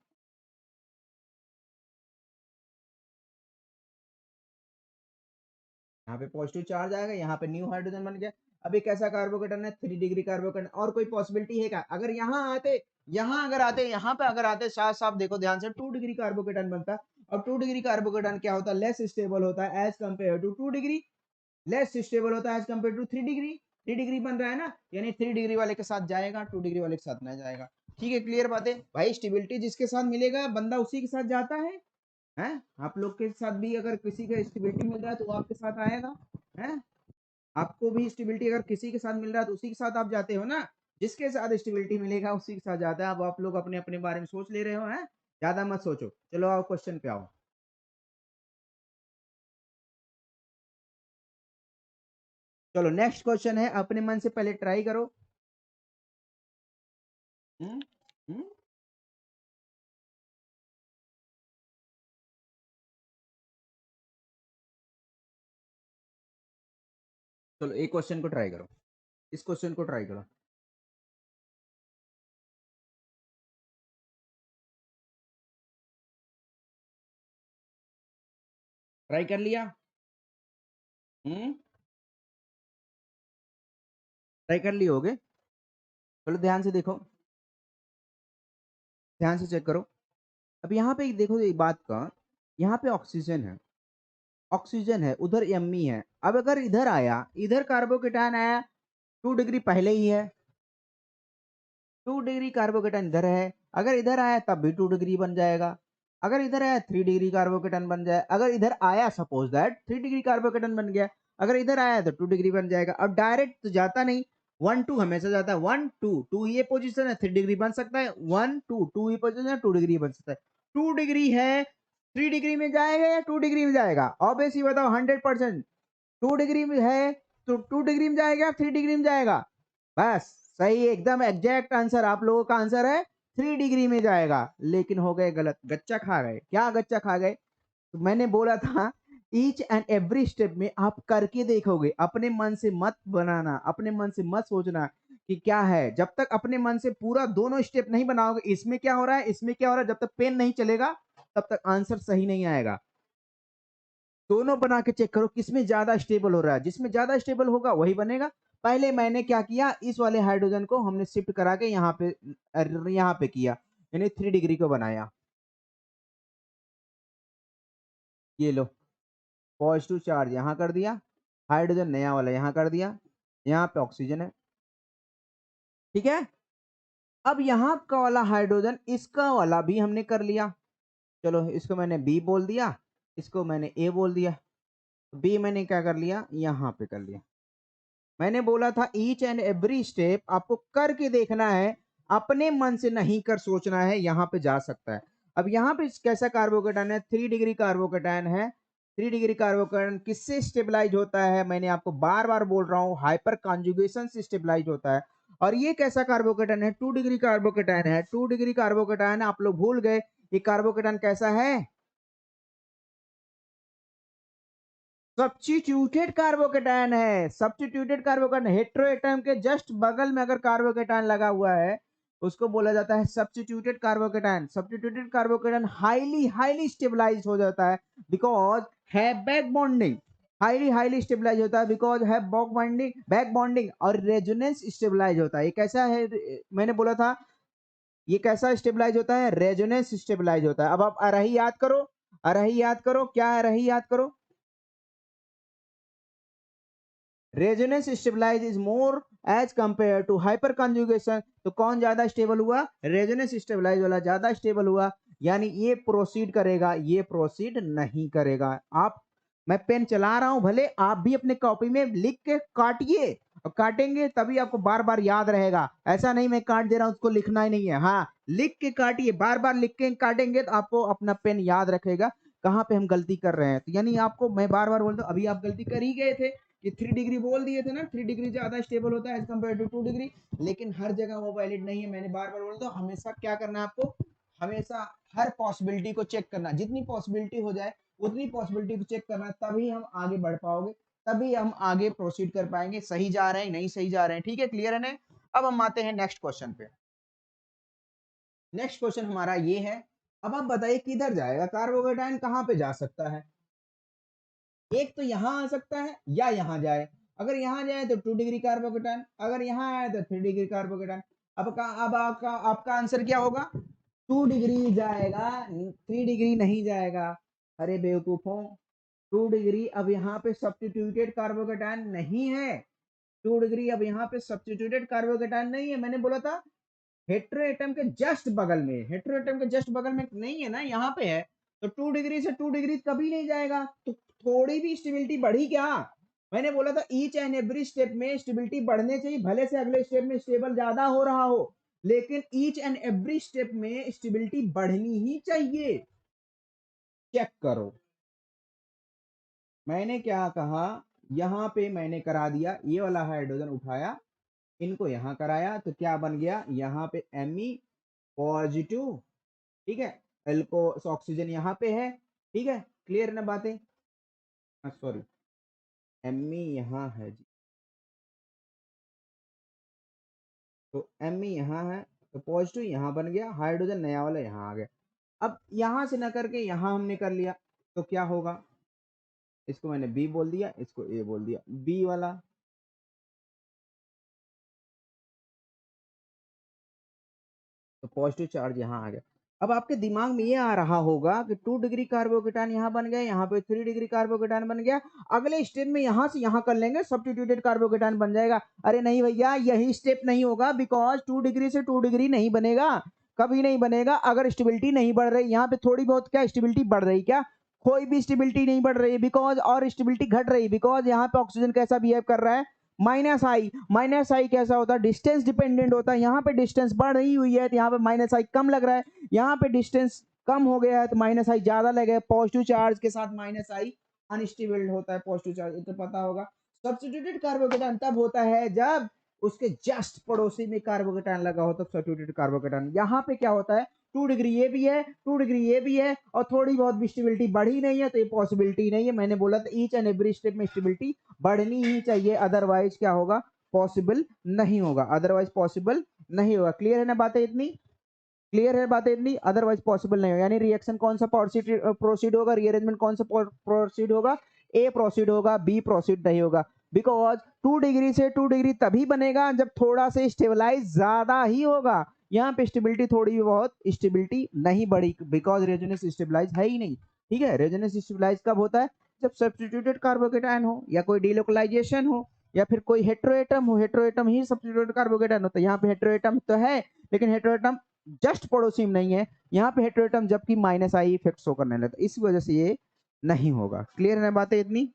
यहाँ पे पॉजिटिव चार्ज आएगा, यहाँ पे न्यू हाइड्रोजन बन गया। अब एक ऐसा कार्बोकेटन है 3 डिग्री कार्बोकेटन, और कोई पॉसिबिलिटी है क्या? अगर यहाँ अगर आते यहाँ पे अगर आते, साफ साफ देखो ध्यान से, 2 डिग्री कार्बोकेटन बनता। अब 2 डिग्री कार्बोकेटन क्या होता है? लेस स्टेबल होता है as compare to 2 degree, less stable होता है as compare to 3 degree. 3 degree बन रहा है ना, यानी 3 डिग्री वाले के साथ जाएगा, 2 डिग्री वाले के साथ ना जाएगा। ठीक है, क्लियर बात है भाई। स्टेबिलिटी जिसके साथ मिलेगा बंदा उसी के साथ जाता है। हैं? आप लोग के साथ भी अगर किसी का स्टेबिलिटी मिल रहा है तो वो आपके साथ आएगा। हैं? आपको भी स्टेबिलिटी अगर किसी के साथ मिल रहा है तो उसी के साथ आप जाते हो ना। जिसके साथ स्टेबिलिटी मिलेगा उसी के साथ जाता है। अब आप लोग अपने अपने बारे में सोच ले रहे हो, हैं? ज्यादा मत सोचो, चलो आओ क्वेश्चन पे आओ। चलो नेक्स्ट क्वेश्चन है, अपने मन से पहले ट्राई करो। हम्म हम्म चलो एक क्वेश्चन को ट्राई करो, इस क्वेश्चन को ट्राई करो। ट्राई कर लिया? हम्म ट्राई कर लिए होगे। चलो ध्यान से देखो, ध्यान से चेक करो। अब यहाँ पे देखो ये बात का, यहाँ पे ऑक्सीजन है, ऑक्सीजन है, उधर एमी है। अब अगर इधर आया, इधर कार्बोकेटायन आया, 2 डिग्री पहले ही है, 2 डिग्री कार्बोकेटन इधर है। अगर इधर आया तब भी 2 डिग्री बन जाएगा। अगर इधर आया 3 डिग्री कार्बोकेटन बन जाए। अगर इधर आया सपोज दैट 3 डिग्री कार्बोकेटन बन गया। अगर इधर आया तो 2 डिग्री बन जाएगा। अब डायरेक्ट तो जाता नहीं, 1 2 हमेशा जाता है। 1 2 ये पोजीशन है, 3 डिग्री बन सकता है। 1 2 ये पोजीशन है, 2 डिग्री बन सकता है। 2 डिग्री है, 3 डिग्री में जाएगा या 2 डिग्री में जाएगा? ऑब्वियसली बताओ 100%। 2 डिग्री में है तो 2 डिग्री में जाएगा, 3 डिग्री में जाएगा? बस सही, एकदम एग्जैक्ट आंसर। आप लोगों का आंसर है 3 डिग्री में जाएगा। लेकिन हो गए गलत, गच्चा खा गए। क्या गच्चा खा गए? तो मैंने बोला था ईच एंड एवरी स्टेप में आप करके देखोगे, अपने मन से मत बनाना, अपने मन से मत सोचना कि क्या है। जब तक अपने मन से पूरा दोनों स्टेप नहीं बनाओगे, इसमें क्या हो रहा है, इसमें क्या हो रहा है, जब तक पेन नहीं चलेगा तब तक आंसर सही नहीं आएगा। दोनों बना के चेक करो किसमें ज्यादा स्टेबल हो रहा है, जिसमें ज्यादा स्टेबल होगा वही बनेगा। पहले मैंने क्या किया, इस वाले हाइड्रोजन को हमने शिफ्ट करा के यहाँ पे किया, यानी 3 डिग्री को बनाया। ये लो, पॉजिटिव चार्ज यहाँ कर दिया, हाइड्रोजन नया वाला यहाँ कर दिया, यहाँ पे ऑक्सीजन है। ठीक है, अब यहाँ का वाला हाइड्रोजन इसका वाला भी हमने कर लिया। चलो इसको मैंने बी बोल दिया, इसको मैंने ए बोल दिया। बी मैंने क्या कर लिया, यहाँ पे कर लिया। मैंने बोला था ईच एंड एवरी स्टेप आपको करके देखना है, अपने मन से नहीं कर सोचना है, यहाँ पे जा सकता है। अब यहाँ पे कैसा कार्बोकेटायन है, 3 डिग्री कार्बोकेटायन है। 3 डिग्री कार्बोकेटायन किससे स्टेबलाइज होता है? मैंने आपको बार बार बोल रहा हूँ, हाइपर कॉन्जुगेशन से स्टेबलाइज होता है। और ये कैसा कार्बोकेटायन है? 2 डिग्री कार्बोकेटायन है। 2 डिग्री कार्बोकेटायन, आप लोग भूल गए ये कार्बोकेटायन कैसा है? सब्स्टिट्यूटेड कार्बोकेटायन है। सब्स्टिट्यूटेड कार्बोकेटायन, हेट्रोएटम के जस्ट बगल में अगर कार्बोकेटायन लगा हुआ है उसको बोला जाता है substituted carbocation. Substituted carbocation highly highly stabilize हो जाता है बिकॉज है back bonding. Highly highly stabilize होता है बिकॉज है बैक बॉन्डिंग और रेजोनेंस स्टेबलाइज होता है। ये कैसा है, मैंने बोला था ये कैसा स्टेबलाइज होता है? रेजोनेंस स्टेबलाइज होता है। अब आप अरही याद करो, अरही याद करो, क्या है अरही याद करो। Resonance stabilise is more as compare to hyperconjugation. तो कौन ज्यादा स्टेबल हुआ? रेजोनेंस स्टेबलाइज वाला ज्यादा स्टेबल हुआ। यानी ये प्रोसीड करेगा, ये प्रोसीड नहीं करेगा। आप, मैं पेन चला रहा हूं, भले आप भी अपने कॉपी में लिख के काटिए, और काटेंगे तभी आपको बार बार याद रहेगा। ऐसा नहीं मैं काट दे रहा हूं उसको लिखना ही नहीं है। हाँ, लिख के काटिए, बार बार लिख के काटेंगे तो आपको अपना पेन याद रखेगा कहाँ पे हम गलती कर रहे हैं। तो यानी आपको मैं बार बार बोलता हूँ, अभी आप गलती कर ही गए थे कि 3 डिग्री बोल दिए थे ना, 3 डिग्री ज्यादा स्टेबल होता है एज कम्पेयर टू 2 डिग्री। लेकिन हर जगह वो वैलिड नहीं है। मैंने बार बार बोलता हूँ, हमेशा क्या करना है आपको, हमेशा हर पॉसिबिलिटी को चेक करना, जितनी पॉसिबिलिटी हो जाए उतनी पॉसिबिलिटी को चेक करना, तभी हम आगे बढ़ पाओगे, तभी हम आगे प्रोसीड कर पाएंगे। सही जा रहे हैं नहीं सही जा रहे हैं, ठीक है, क्लियर है ना? अब हम आते हैं नेक्स्ट क्वेश्चन पे। नेक्स्ट क्वेश्चन हमारा ये है, अब आप बताइए किधर जाएगा कार्बोकेटाइन, कहाँ पे जा सकता है? एक तो यहाँ आ सकता है या यहाँ जाए। अगर यहाँ जाए तो 2 डिग्री कार्बोकेटायन, अगर यहाँ आए तो 3 डिग्री कार्बोकेटायन। अब आपका आंसर क्या होगा? 2 डिग्री जाएगा, 3 डिग्री नहीं जाएगा। अरे बेवकूफों, 2 डिग्री अब यहाँ पे सब्स्टिट्यूटेड कार्बोकेटायन नहीं है। 2 डिग्री अब यहाँ पे सब्स्टिट्यूटेड कार्बोकेटायन नहीं है। मैंने बोला था हेट्रोएटम के जस्ट बगल में, हेट्रोएटम के जस्ट बगल में नहीं है ना, यहाँ पे है। तो 2 डिग्री से 2 डिग्री कभी नहीं जाएगा, तो थोड़ी भी स्टेबिलिटी बढ़ी क्या? मैंने बोला था ईच एंड एवरी स्टेप में स्टेबिलिटी बढ़ने चाहिए, भले से अगले स्टेप में स्टेबल ज्यादा हो रहा हो, लेकिन ईच एंड एवरी स्टेप में स्टेबिलिटी बढ़नी ही चाहिए। चेक करो, मैंने क्या कहा, यहाँ पे मैंने करा दिया, ये वाला हाइड्रोजन उठाया, इनको यहाँ कराया, तो क्या बन गया, यहाँ पे Me पॉजिटिव, ठीक है, एल्को ऑक्सीजन यहाँ पे है, ठीक है, क्लियर ना बातें? सॉरी, Me यहाँ है जी, तो Me यहाँ है, तो पॉजिटिव यहाँ बन गया, हाइड्रोजन नया वाला यहाँ आ गया। अब यहाँ से ना करके यहाँ हमने कर लिया, तो क्या होगा, इसको मैंने बी बोल दिया, इसको ए बोल दिया, बी वाला, तो पॉजिटिव चार्ज यहाँ आ गया। अब आपके दिमाग में ये आ रहा होगा कि 2 डिग्री कार्बोकेटायन यहाँ बन गया, यहाँ पे 3 डिग्री कार्बोकेटायन बन गया, अगले स्टेप में यहाँ से यहाँ कर लेंगे, सब्स्टिट्यूटेड कार्बोकेटायन बन जाएगा। अरे नहीं भैया, यही स्टेप नहीं होगा, बिकॉज 2 डिग्री से 2 डिग्री नहीं बनेगा, कभी नहीं बनेगा अगर स्टेबिलिटी नहीं बढ़ रही। यहाँ पे थोड़ी बहुत क्या स्टेबिलिटी बढ़ रही, क्या कोई भी स्टेबिलिटी नहीं बढ़ रही, बिकॉज और स्टेबिलिटी घट रही, बिकॉज यहाँ पे ऑक्सीजन कैसा बिहेव कर रहा है, माइनस आई कैसा होता है, डिस्टेंस डिपेंडेंट होता है। यहाँ पे डिस्टेंस बढ़ रही हुई है तो यहाँ पे माइनस आई कम लग रहा है, यहाँ पे डिस्टेंस कम हो गया है तो माइनस आई ज्यादा लगे। पॉजिटिव चार्ज के साथ माइनस आई अनस्टेबल होता है, पॉजिटिव चार्ज तो पता होगा। सब्स्टिट्यूटेड कार्बोकेटायन तब होता है जब उसके जस्ट पड़ोसी में कार्बोकेटायन लगा हो, तब सब्स्टिट्यूटेड कार्बोकेटायन। यहाँ पे क्या होता है, 2 डिग्री ये भी है, 2 डिग्री ये भी है, और थोड़ी बहुत भी स्टेबिलिटी बढ़ी नहीं है, तो ये पॉसिबिलिटी नहीं है। मैंने बोला था ईच एंड एवरी स्टेप में स्टेबिलिटी बढ़नी ही चाहिए, अदरवाइज क्या होगा, पॉसिबल नहीं होगा, अदरवाइज पॉसिबल नहीं होगा। क्लियर है ना बातें इतनी? क्लियर है बातें इतनी? अदरवाइज पॉसिबल नहीं होगा, यानी रिएक्शन कौन सा प्रोसीड होगा, रीअरेंजमेंट कौन सा प्रोसीड होगा, ए प्रोसीड होगा, बी प्रोसीड नहीं होगा। बिकॉज 2 डिग्री से 2 डिग्री तभी बनेगा जब थोड़ा से स्टेबलाइज ज्यादा ही होगा। यहाँ पे स्टेबिलिटी थोड़ी बहुत स्टेबिलिटी नहीं बढ़ी, बिकॉज रेजोनेंस स्टेबलाइज है ही नहीं, ठीक है। रेजोनेंस स्टेबलाइज कब होता है, जब सब्स्टिट्यूटेड कार्बोकेटायन हो, या कोई डिलोकलाइजेशन हो, या फिर कोई हेट्रोएटम हो, हेट्रोएटम ही सब्स्टिट्यूटेड कार्बोकेटायन होता है। यहाँ पे हेट्रोएटम तो है, लेकिन हेट्रोएटम जस्ट पड़ोसी में नहीं है, यहाँ पे हेट्रोएटम जबकि माइनस आई इफेक्ट शो करने लगता है, इस वजह से ये नहीं होगा। क्लियर है बातें इतनी?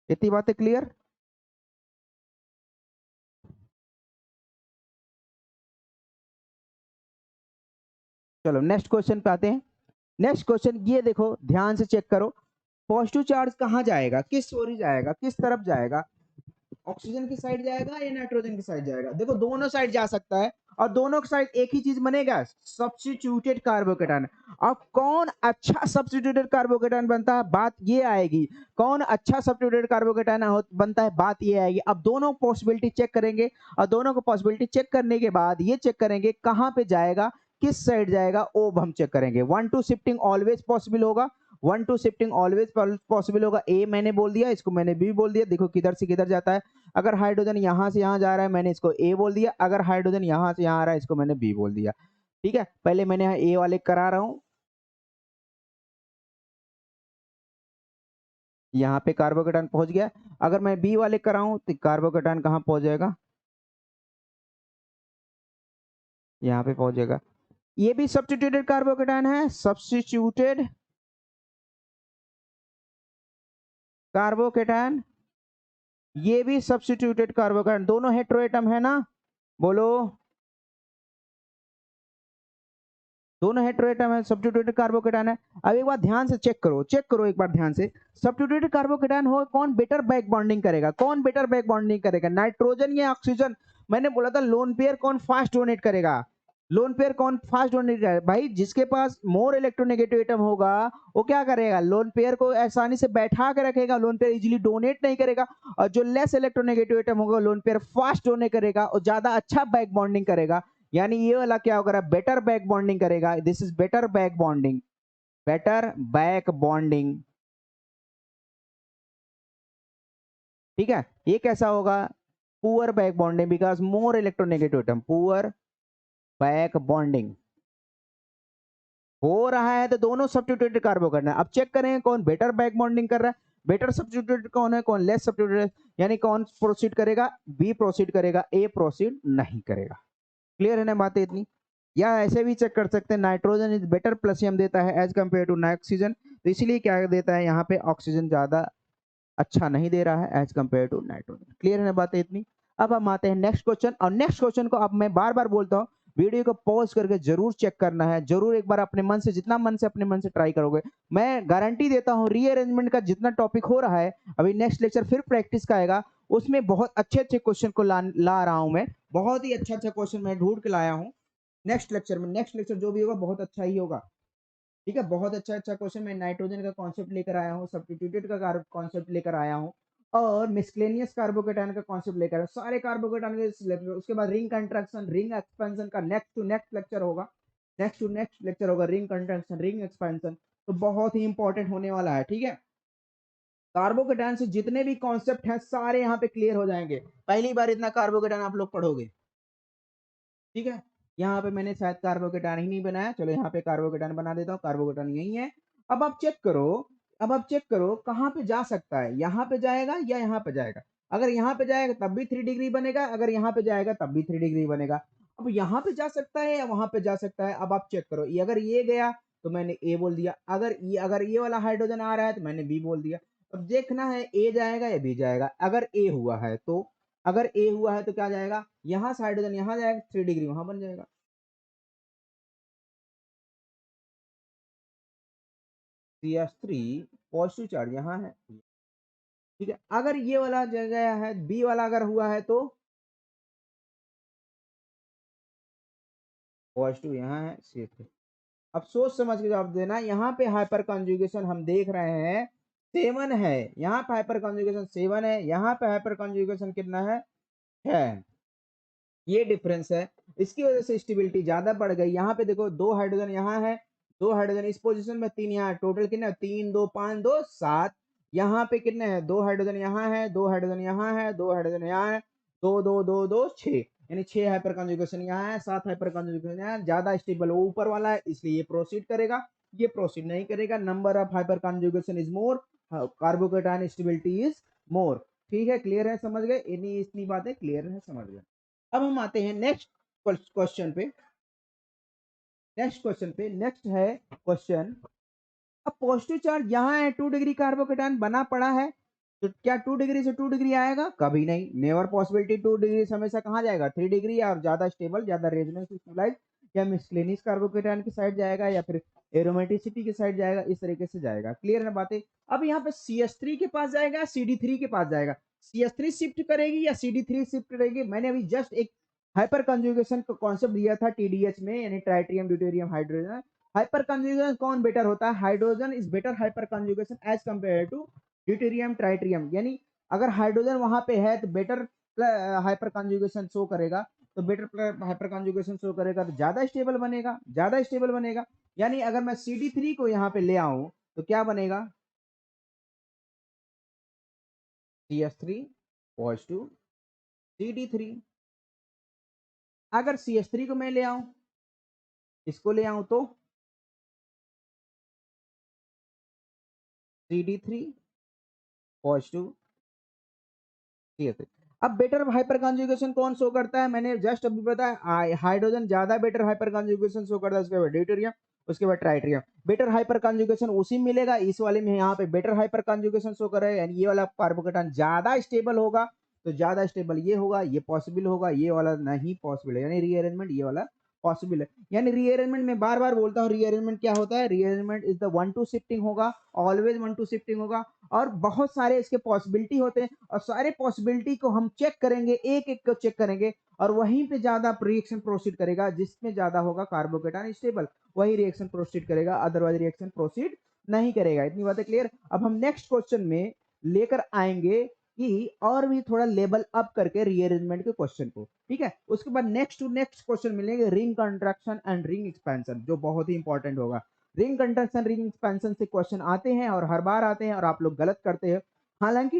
इतनी बातें क्लियर? चलो नेक्स्ट क्वेश्चन पे आते हैं। नेक्स्ट क्वेश्चन ये देखो, ध्यान से चेक करो, पॉजिटिव चार्ज कहाँ जाएगा, किस ओर जाएगा, किस तरफ जाएगा, ऑक्सीजन की साइड जाएगा या नाइट्रोजन की साइड जाएगा? देखो दोनों साइड जा सकता है, और दोनों की साइड एक ही चीज बनेगा, सब्स्टिट्यूटेड कार्बोकेटायन। अब कौन अच्छा सब्स्टिट्यूटेड कार्बोकेटायन बनता है, बात ये आएगी, कौन अच्छा सब्स्टिट्यूटेड कार्बोकेटायन बनता है, बात ये आएगी। अब दोनों पॉसिबिलिटी चेक करेंगे, और दोनों को पॉसिबिलिटी चेक करने के बाद ये चेक करेंगे कहां पे जाएगा, किस साइड जाएगा, वो हम चेक करेंगे। 1-2 शिफ्टिंग ऑलवेज पॉसिबल होगा, 1-2 शिफ्टिंग ऑलवेज पॉसिबल होगा। ए मैंने बोल दिया, इसको मैंने बी बोल दिया, देखो किधर से किधर जाता है। अगर हाइड्रोजन यहां से यहां जा रहा है, मैंने इसको ए बोल दिया, अगर हाइड्रोजन यहां से यहां आ रहा है, इसको मैंने बी बोल दिया, ठीक है। पहले मैंने यहाँ ए वाले करा रहा हूं, यहाँ पे कार्बोकेटायन पहुंच गया। अगर मैं बी वाले कराऊं तो कार्बोकेटायन कहां पहुंच जाएगा, यहाँ पे पहुंच जाएगा। ये भी सब्स्टिट्यूटेड कार्बोकेटायन है, सब्स्टिट्यूटेड कार्बोकेटायन, ये भी सब्स्टिट्यूटेड कार्बोकेटायन, दोनों हेट्रोएटम है ना, बोलो, दोनों हेट्रोएटम है, सब्स्टिट्यूटेड कार्बोकेटायन है। अब एक बार ध्यान से चेक करो, चेक करो एक बार ध्यान से, सब्स्टिट्यूटेड कार्बोकेटायन हो, कौन बेटर बैक बॉन्डिंग करेगा, कौन बेटर बैक बॉन्डिंग करेगा, नाइट्रोजन या ऑक्सीजन? मैंने बोला था लोन पेयर कौन फास्ट डोनेट करेगा, लोन पेयर कौन फास्ट डोनेट करेगा, भाई जिसके पास मोर इलेक्ट्रोनेगेटिव एटम होगा वो क्या करेगा, लोन पेयर को आसानी से बैठा के रखेगा, लोन पेयर इजीली डोनेट नहीं करेगा। और जो लेस इलेक्ट्रोनेगेटिव एटम होगा, लोन पेयर फास्ट डोनेट करेगा और ज्यादा अच्छा बैक बॉन्डिंग करेगा। यानी ये वाला क्या होगा, बेटर बैक बॉन्डिंग करेगा, this is better back bonding, better back bonding. ठीक है, ये कैसा होगा, poor back bonding because more electronegative atom, poor back bonding हो रहा है तो दोनों सब्स्टिट्यूटेड कार्बोकेटाइन। अब चेक करें कौन बेटर बैक बॉन्डिंग कर रहा है, बेटर सब्स्टिट्यूटेड कौन है, कौन लेस सब्स्टिट्यूटेड, यानी कौन प्रोसीड करेगा, बी प्रोसीड करेगा, ए प्रोसीड नहीं करेगा। क्लियर है ना बातें इतनी। या ऐसे भी चेक कर सकते हैं, नाइट्रोजन इज बेटर प्लसियम देता है एज कंपेयर टू ऑक्सीजन, तो इसीलिए क्या देता है यहाँ पे ऑक्सीजन ज्यादा अच्छा नहीं दे रहा है as compare to nitrogen. Clear है ना बातें इतनी। अब हम आते हैं नेक्स्ट क्वेश्चन, और नेक्स्ट क्वेश्चन को अब मैं बार बार बोलता हूँ, वीडियो को पॉज करके जरूर चेक करना है, जरूर एक बार अपने मन से, जितना मन से अपने मन से ट्राई करोगे, मैं गारंटी देता हूँ रीअरेंजमेंट का जितना टॉपिक हो रहा है, अभी नेक्स्ट लेक्चर फिर प्रैक्टिस का आएगा, उसमें बहुत अच्छे अच्छे क्वेश्चन को ला रहा हूं मैं, बहुत ही अच्छा अच्छा क्वेश्चन मैं ढूंढ के लाया हूँ नेक्स्ट लेक्चर में। नेक्स्ट लेक्चर जो भी होगा बहुत अच्छा ही होगा, ठीक है, बहुत अच्छा अच्छा क्वेश्चन मैं नाइट्रोजन का कॉन्सेप्ट लेकर आया हूँ, सब्स्टिट्यूटेड का कॉन्सेप्ट लेकर आया हूँ, और मिसक्लेनियस कार्बोकेटाइन का कॉन्सेप्ट लेकर आया हूं। सारे कार्बोकेटाइन के, उसके बाद रिंग कंट्रैक्शन, रिंग एक्सपेंशन का नेक्स्ट टू नेक्स्ट लेक्चर होगा, नेक्स्ट टू नेक्स्ट लेक्चर होगा, रिंग कंट्रैक्शन, रिंग एक्सपेंशन, तो बहुत ही इंपॉर्टेंट होने वाला है। ठीक है, कार्बोकेटाइन से जितने भी कॉन्सेप्ट हैं सारे यहाँ पे क्लियर हो जाएंगे, पहली बार इतना कार्बोकेटाइन आप लोग पढ़ोगे। ठीक है, यहाँ पे मैंने शायद कार्बोकेटाइन ही नहीं बनाया, चलो यहाँ पे कार्बोकेटाइन बना देता हूँ, कार्बोकेटाइन यही है। अब आप चेक करो, अब आप चेक करो कहाँ पे जा सकता है, यहाँ पे जाएगा या यहाँ पे जाएगा, अगर यहाँ पे जाएगा तब भी 3 डिग्री बनेगा, अगर यहाँ पे जाएगा तब भी 3 डिग्री बनेगा। अब यहाँ पे जा सकता है या वहां पे जा सकता है, अब आप चेक करो, ये अगर ये गया तो मैंने ए बोल दिया, अगर ये वाला हाइड्रोजन आ रहा है तो मैंने बी बोल दिया। अब देखना है ए जाएगा या बी जाएगा, अगर ए हुआ है तो, अगर ए हुआ है तो क्या जाएगा, यहां से हाइड्रोजन यहां जाएगा, 3 डिग्री वहां बन जाएगा। CH3 पॉजिटिव चार्ज यहाँ है, ठीक है, अगर ये वाला गया है, बी वाला अगर हुआ है तो पॉजिटिव यहाँ है, CH3। अब सोच समझ के जवाब देना, यहाँ पे हाइपर कॉन्जुगेशन हम देख रहे हैं 7 है, यहाँ पे हाइपर कॉन्जुगेशन 7 है, यहाँ पे हाइपर कॉन्जुगेशन कितना है, ये डिफरेंस है, इसकी वजह से स्टेबिलिटी ज्यादा बढ़ गई। यहाँ पे देखो 2 हाइड्रोजन यहाँ है, 2 हाइड्रोजन इस पोजीशन में, 3 यहाँ, टोटल कितना, 3 2 5 2 7, यहाँ पे कितने हैं, 2 हाइड्रोजन यहाँ है, 2 हाइड्रोजन यहाँ है, 2 हाइड्रोजन यहाँ है, 2 2 2 2 6, यानी 6 हाइपर कॉन्जुगेशन यहाँ है, 7 हाइपर कॉन्जुगेशन यहाँ है, ज्यादा स्टेबल वो ऊपर वाला है, इसलिए ये प्रोसीड करेगा, ये प्रोसीड नहीं करेगा। Number of hyper conjugation is more, carbocation stability is more. ठीक है, क्लियर है, समझ गए, इतनी इतनी बातें क्लियर है, समझ गए। अब हम आते हैं नेक्स्ट क्वेश्चन पे, नेक्स्ट है क्वेश्चन, अब पॉजिटिव चार्ज यहाँ है, 2 डिग्री कार्बोकेटाइन बना पड़ा है, तो क्या 2 डिग्री से 2 डिग्री आएगा, कभी नहीं, नेवर पॉसिबिलिटी। 2 डिग्री से हमेशा कहाँ जाएगा, 3 डिग्री, और ज्यादा स्टेबल, ज्यादा रेजोनेंस स्टेबलाइज, या मिसक्लेनियस कार्बोकेटाइन की साइड जाएगा, या फिर एरोमेटिसिटी की साइड जाएगा, इस तरीके से जाएगा। क्लियर है बातें। अब यहाँ पे CH3 के पास जाएगा, CD3 के पास जाएगा, CH3 शिफ्ट करेगी या CD3 शिफ्ट करेगी, मैंने अभी जस्ट एक हाइपर कंजुगेशन का कॉन्सेप्ट दिया था TDH में, यानी tritium deuterium hydrogen. Hyperconjugation कौन बेटर होता है, hydrogen is better hyperconjugation as compare to deuterium tritium, यानी अगर हाइड्रोजन वहां पे है तो बेटर हाइपर कंजुगेशन शो करेगा, तो बेटर हाइपर कंजुगेशन शो करेगा तो ज्यादा स्टेबल बनेगा, ज्यादा स्टेबल बनेगा। यानी अगर मैं CD3 को यहाँ पे ले आऊं तो क्या बनेगा, CH3 पॉजिटिव, CD3, अगर CH3 को मैं ले आऊं, इसको ले आऊं तो CD3 पॉजिटिव, CH3। अब बेटर हाइपर कॉन्जुगेशन कौन शो करता है, मैंने जस्ट अभी बताया, हाइड्रोजन ज्यादा बेटर हाइपर कॉन्जुगेशन शो करता है, उसके बाद ड्यूटेरियम, उसके बाद ट्राइट्रियम। बेटर हाइपर कॉन्जुगेशन उसी मिलेगा, इस वाले में यहाँ पे बेटर हाइपर कॉन्जुगेशन शो कर रहा है, यानी ये वाला कार्बोकेटाइन ज्यादा स्टेबल होगा, तो ज्यादा स्टेबल ये होगा, ये पॉसिबल होगा, ये वाला नहीं पॉसिबल है, यानी रीअरेंजमेंट ये वाला पॉसिबल है। यानी रीअरेंजमेंट में बार बार बोलता हूँ, रीअरेंजमेंट क्या होता है, rearrangement is the 1 to shifting होगा, ऑलवेज 1 to शिफ्टिंग होगा, और बहुत सारे इसके पॉसिबिलिटी होते हैं, और सारे पॉसिबिलिटी को हम चेक करेंगे, एक एक को चेक करेंगे, और वहीं पे ज्यादा रिएक्शन प्रोसीड करेगा, जिसमें ज्यादा होगा कार्बोकेटाइन स्टेबल, वही रिएक्शन प्रोसीड करेगा, अदरवाइज रिएक्शन प्रोसीड नहीं करेगा। इतनी बातें क्लियर। अब हम नेक्स्ट क्वेश्चन में लेकर आएंगे कि और भी थोड़ा लेवल अप करके रीअरेंजमेंट के क्वेश्चन को, ठीक है, उसके बाद नेक्स्ट टू नेक्स्ट क्वेश्चन मिलेंगे, ring contraction and ring expansion, जो बहुत ही इंपॉर्टेंट होगा। रिंग कंट्रैक्शन रिंग एक्सपेंशन से क्वेश्चन आते हैं और हर बार आते हैं, और आप लोग गलत करते हैं, हालांकि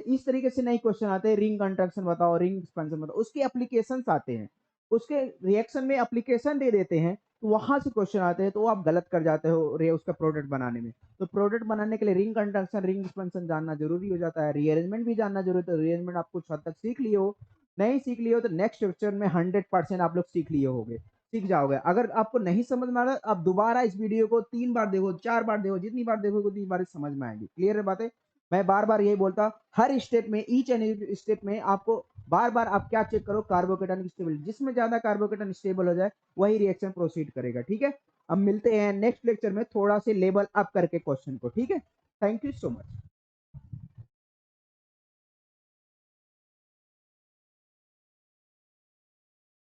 इस तरीके से नहीं क्वेश्चन आते हैं, रिंग कंट्रक्शन बताओ, रिंग एक्सपेंशन बताओ, उसके एप्लीकेशन आते हैं, उसके रिएक्शन में एप्लीकेशन दे देते हैं, तो वहां से क्वेश्चन आते हैं, तो वो आप गलत कर जाते हो रे उसका प्रोडक्ट बनाने में। तो प्रोडक्ट बनाने के लिए रिंग कंट्रक्शन, रिंग एक्सपेंशन जानना जरूरी हो जाता है, रीअरेंजमेंट भी जानना जरूरी है। तो रीअरेंजमेंट आप कुछ हद तक सीख लिए हो, नहीं सीख लिए हो तो नेक्स्ट लेक्चर में 100% आप लोग सीख लिए होगे, सीख जाओगे। अगर आपको नहीं समझ में आ रहा, आप दोबारा इस वीडियो को 3 बार देखो, 4 बार देखो, जितनी बार देखोगे उतनी बार समझ में आएगी। क्लियर है बातें? मैं बार बार यही बोलता, हर स्टेप में, ईच एंड स्टेप में आपको बार बार आप क्या चेक करो, कार्बोकेटन स्टेबिलिटी, जिसमें ज्यादा कार्बोकेटन स्टेबल हो जाए वही रिएक्शन प्रोसीड करेगा। ठीक है, अब मिलते हैं नेक्स्ट लेक्चर में थोड़ा से लेवल अप करके क्वेश्चन को। ठीक है, थैंक यू सो मच।